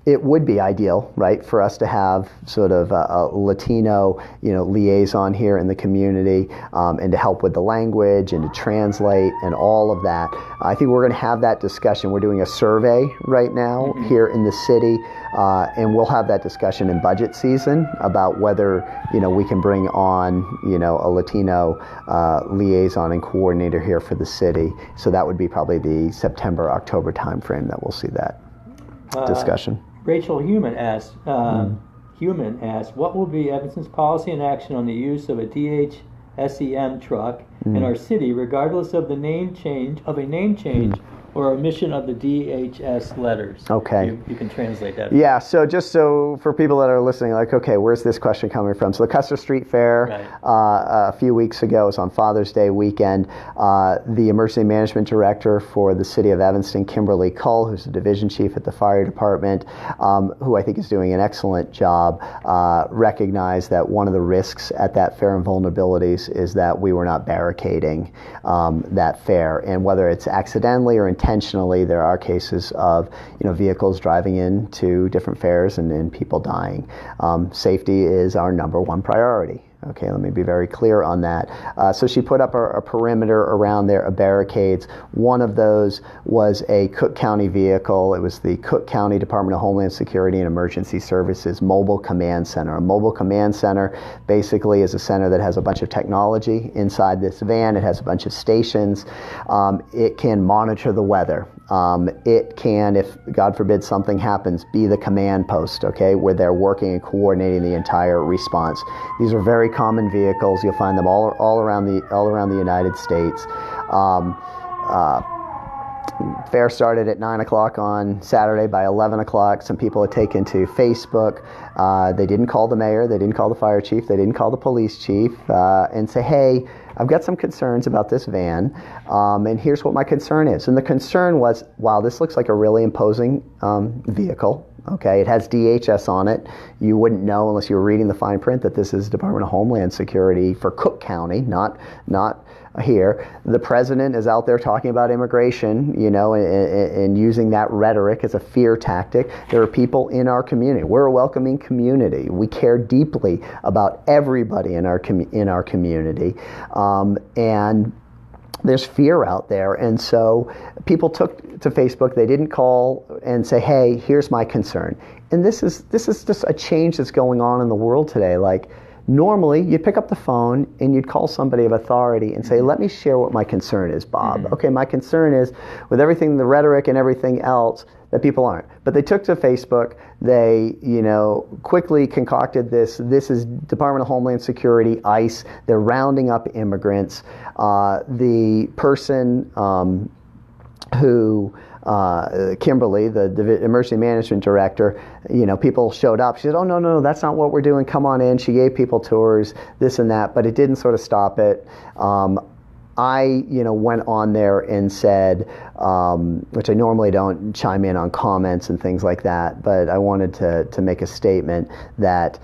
B: It would be ideal, right, for us to have sort of a Latino, liaison here in the community, and to help with the language and to translate and all of that. I think we're going to have that discussion. We're doing a survey right now here in the city, and we'll have that discussion in budget season about whether, we can bring on, a Latino liaison and coordinator here for the city. So that would be probably the September, October timeframe that we'll see that discussion.
A: Rachel Human asked, what will be Evanston's policy and action on the use of a DHSEM truck in our city, regardless of a name change or omission of the DHS letters?
B: Okay.
A: You can translate that.
B: Yeah, so for people that are listening, like, okay, where's this question coming from? So the Custer Street Fair a few weeks ago was on Father's Day weekend. The emergency management director for the city of Evanston, Kimberly Cull, who's the division chief at the fire department, who I think is doing an excellent job, recognized that one of the risks at that fair and vulnerabilities is that we were not barricading that fair. And whether it's accidentally or intentionally, there are cases of vehicles driving into different fairs and people dying. Safety is our number one priority. Okay, let me be very clear on that. So she put up a perimeter around there of barricades. One of those was a Cook County vehicle. It was the Cook County Department of Homeland Security and Emergency Services Mobile Command Center. A mobile command center basically is a center that has a bunch of technology inside this van. It has a bunch of stations. It can monitor the weather. It can, if God forbid something happens, be the command post, okay, where they're working and coordinating the entire response. These are very common vehicles. You'll find them all around the United States. Fair started at 9 o'clock on Saturday. By 11 o'clock, some people had taken to Facebook. They didn't call the mayor. They didn't call the fire chief. They didn't call the police chief and say, hey, I've got some concerns about this van, and here's what my concern is. And the concern was, wow, this looks like a really imposing vehicle. Okay, it has DHS on it. You wouldn't know unless you were reading the fine print that this is Department of Homeland Security for Cook County, not here. The president is out there talking about immigration, and using that rhetoric as a fear tactic. There are people in our community. We're a welcoming community. We care deeply about everybody in our community, and there's fear out there. And so people took to Facebook. They didn't call and say, hey, here's my concern. And this is just a change that's going on in the world today. Like, normally you'd pick up the phone and you'd call somebody of authority and say, let me share what my concern is, Bob. Okay, my concern is, with everything, the rhetoric and everything else, that people aren't. But they took to Facebook. They, quickly concocted this. This is Department of Homeland Security, ICE. They're rounding up immigrants. The person who Kimberly, the emergency management director, people showed up. She said, "Oh, no, that's not what we're doing. Come on in." She gave people tours, this and that, but it didn't sort of stop it. I, went on there and said, which I normally don't chime in on comments and things like that, but I wanted to make a statement that,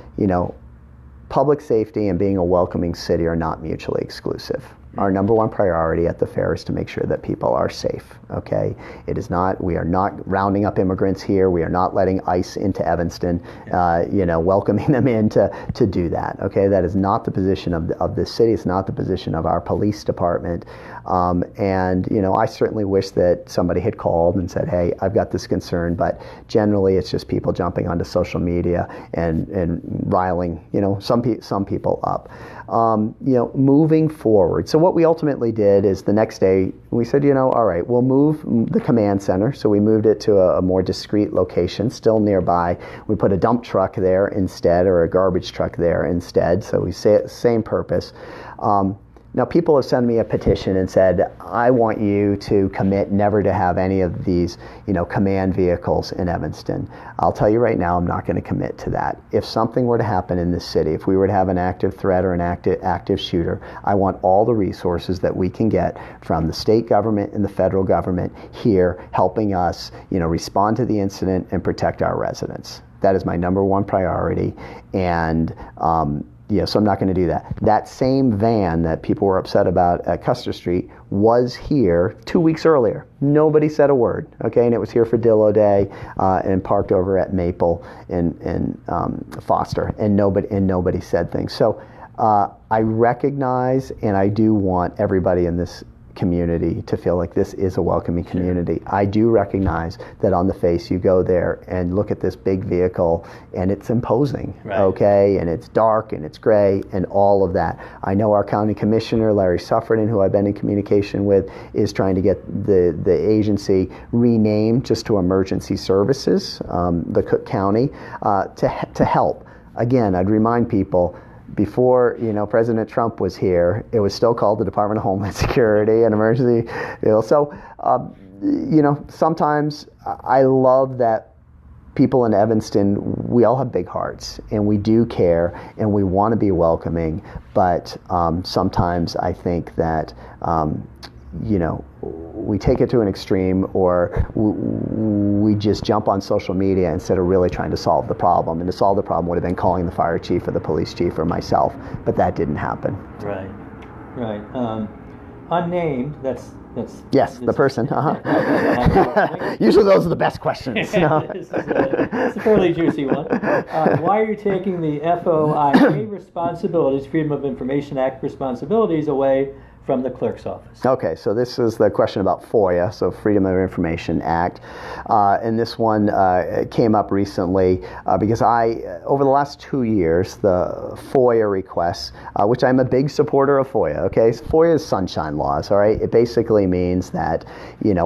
B: public safety and being a welcoming city are not mutually exclusive. Our number one priority at the fair is to make sure that people are safe, okay? We are not rounding up immigrants here. We are not letting ICE into Evanston, welcoming them in to do that, okay? That is not the position of this city. It's not the position of our police department. I certainly wish that somebody had called and said, "Hey, I've got this concern," but generally it's just people jumping onto social media and riling, some people up. Moving forward. So what we ultimately did is the next day we said, all right, we'll move the command center. So we moved it to a more discreet location, still nearby. We put a dump truck there instead, or a garbage truck there instead. So we say same purpose. Now, people have sent me a petition and said, "I want you to commit never to have any of these, command vehicles in Evanston." I'll tell you right now, I'm not going to commit to that. If something were to happen in this city, if we were to have an active threat or an active shooter, I want all the resources that we can get from the state government and the federal government here helping us, respond to the incident and protect our residents. That is my number one priority. And, so I'm not going to do that. That same van that people were upset about at Custer Street was here 2 weeks earlier. Nobody said a word, okay? And it was here for Dillo Day and parked over at Maple and Foster, and nobody said things. So I recognize, and I do want everybody in this community to feel like this is a welcoming community. Sure. I do recognize that on the face you go there and look at this big vehicle and it's imposing, right. Okay, and it's dark and it's gray and all of that. I know our county commissioner, Larry Suffredin, who I've been in communication with, is trying to get the agency renamed just to Emergency Services, the Cook County, to help. Again, I'd remind people, before President Trump was here, it was still called the Department of Homeland Security and Emergency. So, sometimes I love that people in Evanston, we all have big hearts and we do care and we want to be welcoming. But sometimes I think that we take it to an extreme, or we just jump on social media instead of really trying to solve the problem. And to solve the problem would have been calling the fire chief or the police chief or myself, but that didn't happen.
A: Right. Unnamed, that's
B: yes, the person. Usually those are the best questions. No?
A: This is a fairly juicy one. Why are you taking the FOIA responsibilities, Freedom of Information Act responsibilities, away from the clerk's office?
B: Okay, so this is the question about FOIA, so Freedom of Information Act. And this one came up recently because over the last 2 years, the FOIA requests, which I'm a big supporter of FOIA, okay? FOIA is sunshine laws, all right? It basically means that,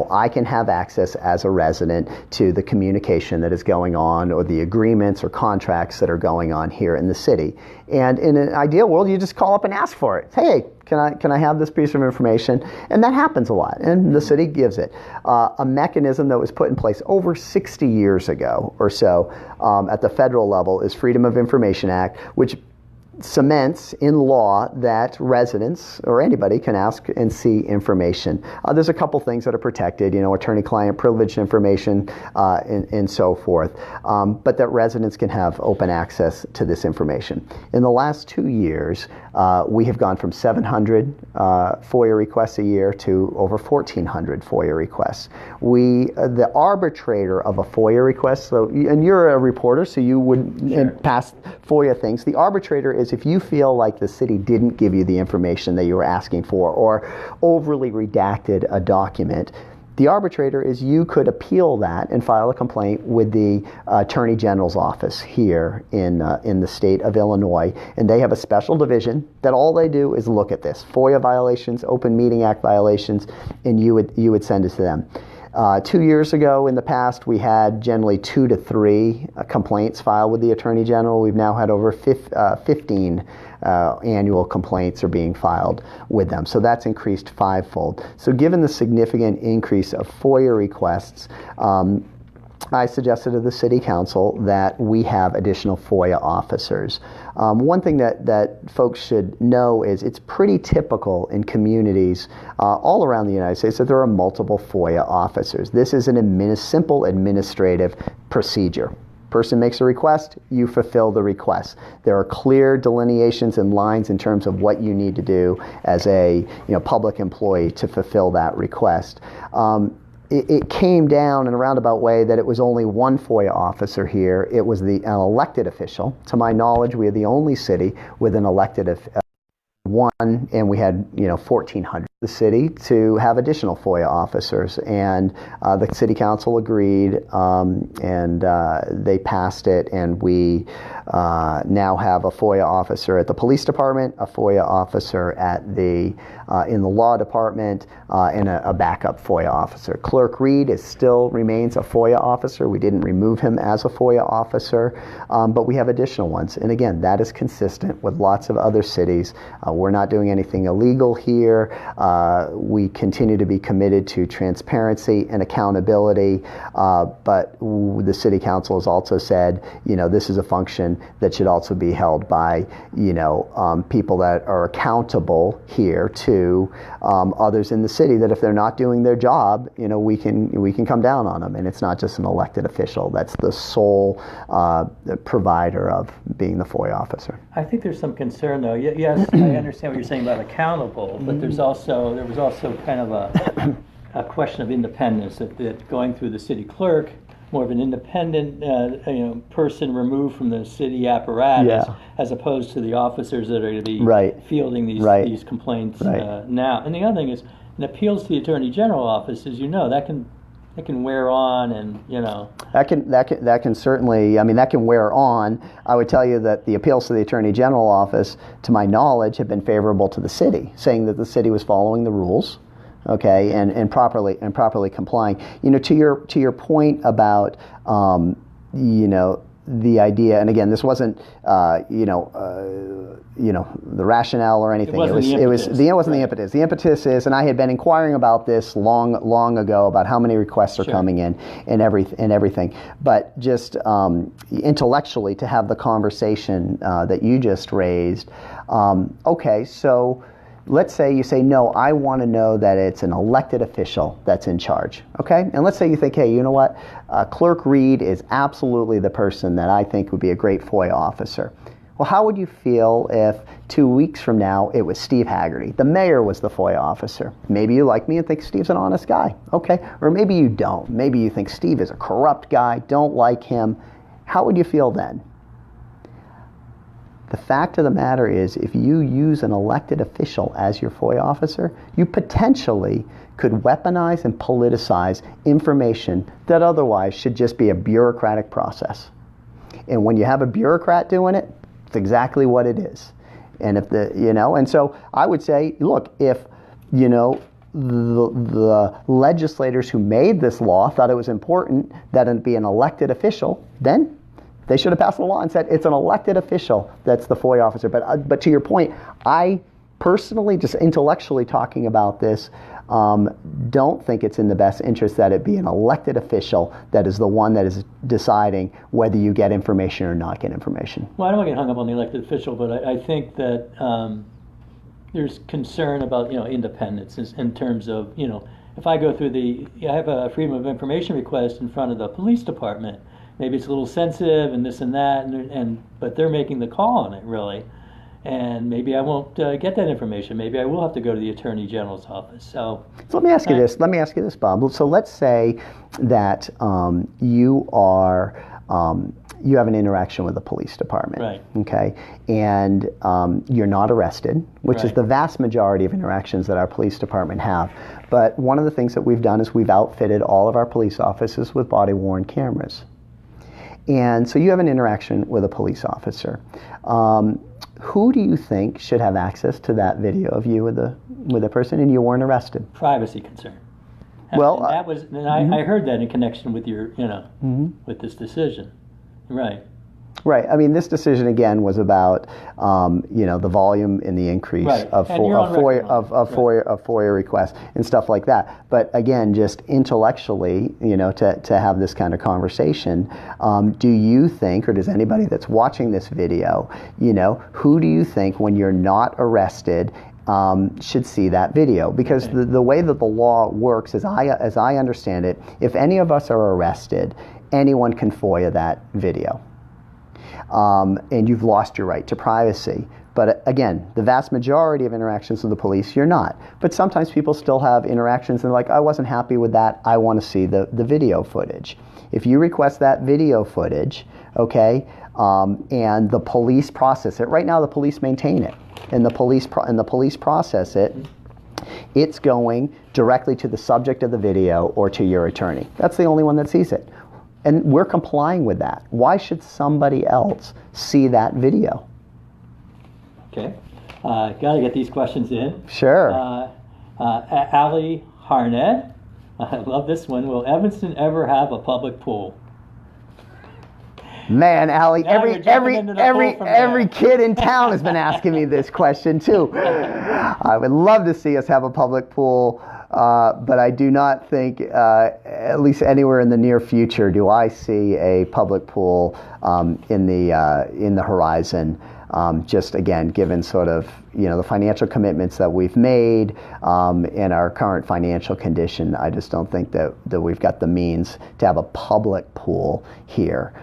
B: I can have access as a resident to the communication that is going on or the agreements or contracts that are going on here in the city. And in an ideal world, you just call up and ask for it. Hey, can I have this piece of information? And that happens a lot, and the city gives it. A mechanism that was put in place over 60 years ago or so at the federal level is Freedom of Information Act, which cements in law that residents or anybody can ask and see information. There's a couple things that are protected, attorney-client privileged information and so forth, but that residents can have open access to this information. In the last 2 years, we have gone from 700 FOIA requests a year to over 1,400 FOIA requests. The arbitrator of a FOIA request, and you're a reporter, so you would pass FOIA things. The arbitrator is if you feel like the city didn't give you the information that you were asking for or overly redacted a document, the arbitrator is you could appeal that and file a complaint with the Attorney General's office here in the state of Illinois. And they have a special division that all they do is look at this. FOIA violations, Open Meeting Act violations, and you would send it to them. 2 years ago in the past, we had generally 2 to 3 complaints filed with the Attorney General. We've now had over 15 annual complaints are being filed with them. So that's increased 5-fold. So given the significant increase of FOIA requests, I suggested to the City Council that we have additional FOIA officers. One thing that folks should know is it's pretty typical in communities all around the United States that there are multiple FOIA officers. This is a simple administrative procedure. Person makes a request, you fulfill the request. There are clear delineations and lines in terms of what you need to do as a public employee to fulfill that request. It came down in a roundabout way that it was only one FOIA officer here. It was an elected official. To my knowledge, we are the only city with an elected one, and we had 1,400. The city to have additional FOIA officers, and the City Council agreed, and they passed it, and we now have a FOIA officer at the police department, a FOIA officer at the in the law department, and a backup FOIA officer. Clerk Reed still remains a FOIA officer. We didn't remove him as a FOIA officer, but we have additional ones, and again, that is consistent with lots of other cities. We're not doing anything illegal here. We continue to be committed to transparency and accountability, but the City Council has also said, this is a function that should also be held by, people that are accountable here to others in the city, that if they're not doing their job, we can come down on them, and it's not just an elected official that's the sole provider of being the FOIA officer.
A: I think there's some concern, though. Yes, I understand what you're saying about accountable, but there was also kind of a question of independence, that going through the city clerk, more of an independent person removed from the city apparatus, as opposed to the officers that are going to be fielding these complaints now. And the other thing is, in appeals to the Attorney General office, as you know, that can wear on, and
B: that can certainly, that can wear on. I would tell you that the appeals to the Attorney General office, to my knowledge, have been favorable to the city, saying that the city was following the rules, okay, and properly complying. To your point about the idea, and again, this wasn't the rationale or anything. It wasn't the impetus. The impetus is, and I had been inquiring about this long ago, about how many requests are coming in and everything. But just intellectually, to have the conversation that you just raised. Okay, so let's say you say, no, I want to know that it's an elected official that's in charge, okay? And let's say you think, hey, you know what? Clerk Reed is absolutely the person that I think would be a great FOIA officer. Well, how would you feel if 2 weeks from now it was Steve Hagerty? The mayor was the FOIA officer. Maybe you like me and think Steve's an honest guy, okay? Or maybe you don't. Maybe you think Steve is a corrupt guy, don't like him. How would you feel then? The fact of the matter is, if you use an elected official as your FOIA officer, you potentially could weaponize and politicize information that otherwise should just be a bureaucratic process. And when you have a bureaucrat doing it, it's exactly what it is. And if and so I would say, look, if, the legislators who made this law thought it was important that it be an elected official, then they should have passed the law and said it's an elected official that's the FOIA officer. But to your point, I personally, just intellectually talking about this, don't think it's in the best interest that it be an elected official that is the one that is deciding whether you get information or not get information.
A: Well, I don't want to get hung up on the elected official, but I think that there's concern about independence in terms of if I go through I have a freedom of information request in front of the police department. Maybe it's a little sensitive and this and that, but they're making the call on it, really. And maybe I won't get that information. Maybe I will have to go to the Attorney General's office. So
B: let me ask you this. Let me ask you this, Bob. So let's say that you have an interaction with the police department,
A: right?
B: Okay, and you're not arrested, which is the vast majority of interactions that our police department have. But one of the things that we've done is we've outfitted all of our police offices with body-worn cameras. And so you have an interaction with a police officer. Who do you think should have access to that video of you with the person, and you weren't arrested?
A: Privacy concern.
B: Well,
A: and that was, and I heard that in connection with your, with this decision, right?
B: Right. I mean, this decision again was about, the volume and the increase
A: Right.
B: of
A: And you're on record on it.
B: of FOIA requests and stuff like that. But again, just intellectually, to have this kind of conversation, do you think, or does anybody that's watching this video, who do you think, when you're not arrested, should see that video? Because the way that the law works, as I understand it, if any of us are arrested, anyone can FOIA that video. And you've lost your right to privacy. But again, the vast majority of interactions with the police, you're not. But sometimes people still have interactions and they're like, I wasn't happy with that, I want to see the video footage. If you request that video footage, okay, and the police process it, right now the police maintain it, and the police process it, it's going directly to the subject of the video or to your attorney. That's the only one that sees it. And we're complying with that. Why should somebody else see that video?
A: Okay. Got to get these questions in.
B: Sure.
A: Ali Harnett, I love this one. Will Evanston ever have a public pool?
B: Man, Allie,
A: Now you're jumping into the pool from
B: every
A: there.
B: kid in town has been asking me this question too. I would love to see us have a public pool, but I do not think, at least anywhere in the near future, do I see a public pool in the horizon. Just again, given sort of the financial commitments that we've made and our current financial condition, I just don't think that we've got the means to have a public pool here.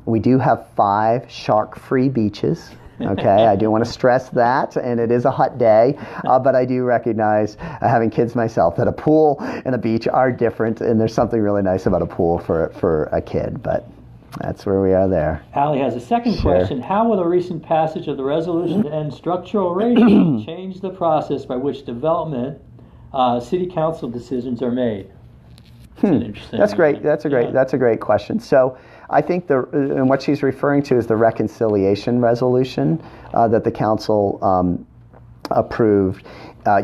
B: We do have 5 shark-free beaches. Okay, I do want to stress that, and it is a hot day, but I do recognize, having kids myself, that a pool and a beach are different, and there's something really nice about a pool for a kid, but that's where we are there.
A: Ali has a second
B: Sure.
A: question. How will the recent passage of the resolution to end structural racism change the process by which development city council decisions are made? That's an interesting.
B: That's great. That's a great question. So I think and what she's referring to is the reconciliation resolution that the council approved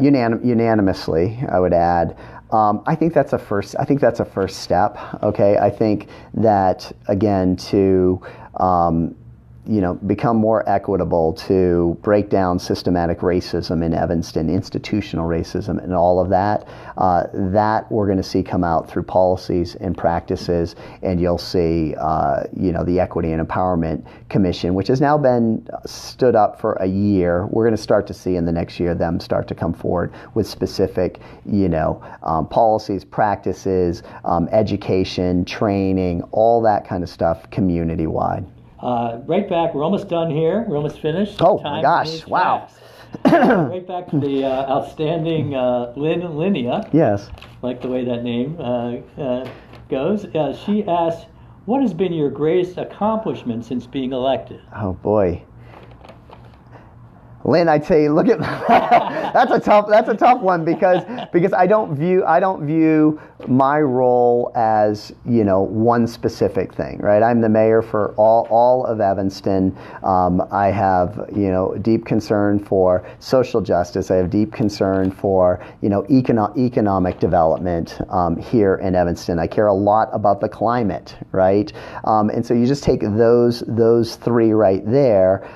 B: unanimously, I would add. I think that's a first. I think that's a first step. Okay. I think that again to become more equitable, to break down systematic racism in Evanston, institutional racism, and all of that. That we're going to see come out through policies and practices, and you'll see, the Equity and Empowerment Commission, which has now been stood up for a year. We're going to start to see in the next year them start to come forward with specific, policies, practices, education, training, all that kind of stuff, community-wide.
A: Right back, we're almost done here. We're almost finished.
B: Oh my gosh, wow.
A: Right back to the outstanding Linnea.
B: Yes.
A: Like the way that name goes. She asks, what has been your greatest accomplishment since being elected?
B: Oh boy. Lynn, I'd say, look at that's a tough one because I don't view my role as one specific thing, right? I'm the mayor for all of Evanston. I have deep concern for social justice. I have deep concern for economic development here in Evanston. I care a lot about the climate, right? And so you just take those 3 right there.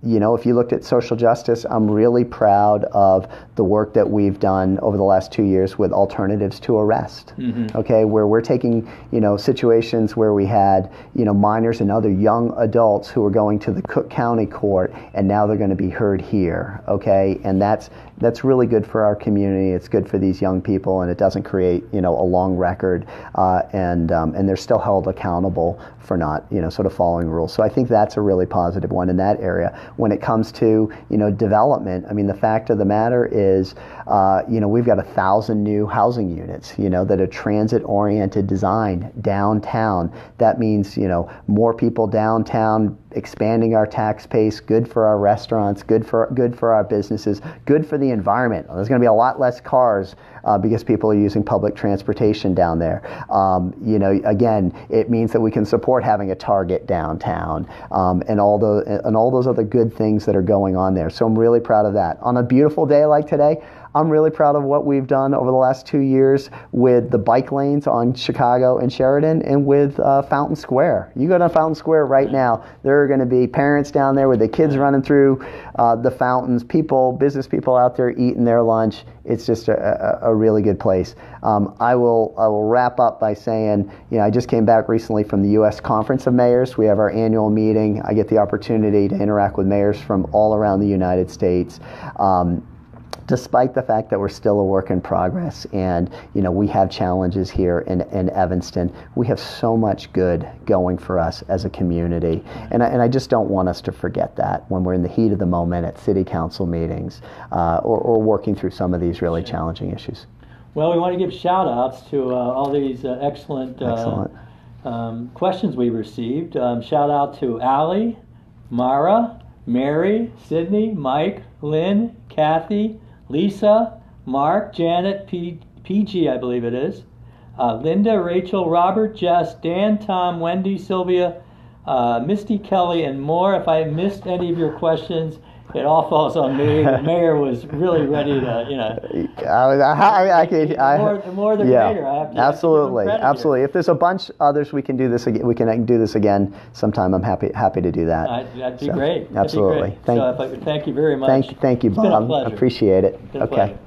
B: If you looked at social justice, I'm really proud of the work that we've done over the last 2 years with alternatives to arrest. Mm-hmm. Okay, where we're taking situations where we had minors and other young adults who were going to the Cook County Court, and now they're going to be heard here. Okay, and that's really good for our community. It's good for these young people, and it doesn't create a long record, and they're still held accountable for not sort of following rules. So I think that's a really positive one in that area. When it comes to development, I mean, the fact of the matter is we've got 1,000 new housing units that are transit-oriented design downtown. That means more people downtown, expanding our tax base, good for our restaurants, good for our businesses, good for the environment. There's going to be a lot less cars because people are using public transportation down there. Again, it means that we can support having a Target downtown and all those other good things that are going on there. So I'm really proud of that. On a beautiful day like today, I'm really proud of what we've done over the last 2 years with the bike lanes on Chicago and Sheridan, and with Fountain Square. You go to Fountain Square right now, there are going to be parents down there with their kids running through the fountains, business people out there eating their lunch. It's just a really good place. I will wrap up by saying, I just came back recently from the U.S. Conference of Mayors. We have our annual meeting. I get the opportunity to interact with mayors from all around the United States. Despite the fact that we're still a work in progress, and we have challenges here in Evanston, we have so much good going for us as a community, and I just don't want us to forget that when we're in the heat of the moment at city council meetings, or working through some of these really challenging issues.
A: Well, we want to give shout outs to all these excellent questions we received. Shout out to Allie, Mara, Mary, Sydney, Mike, Lynn, Kathy, Lisa, Mark, Janet, PG, I believe it is, Linda, Rachel, Robert, Jess, Dan, Tom, Wendy, Sylvia, Misty, Kelly, and more. If I missed any of your questions, it all falls on me. The mayor was really ready to, the more the greater. I have to
B: absolutely.
A: Here.
B: If there's a bunch others, we can do this again. We can do this again sometime. I'm happy to do that.
A: That'd be great.
B: Absolutely.
A: That'd be great. Thank you very much.
B: Thank you, Bob.
A: It's been a pleasure.
B: Appreciate it.
A: It's been a
B: Okay.
A: pleasure.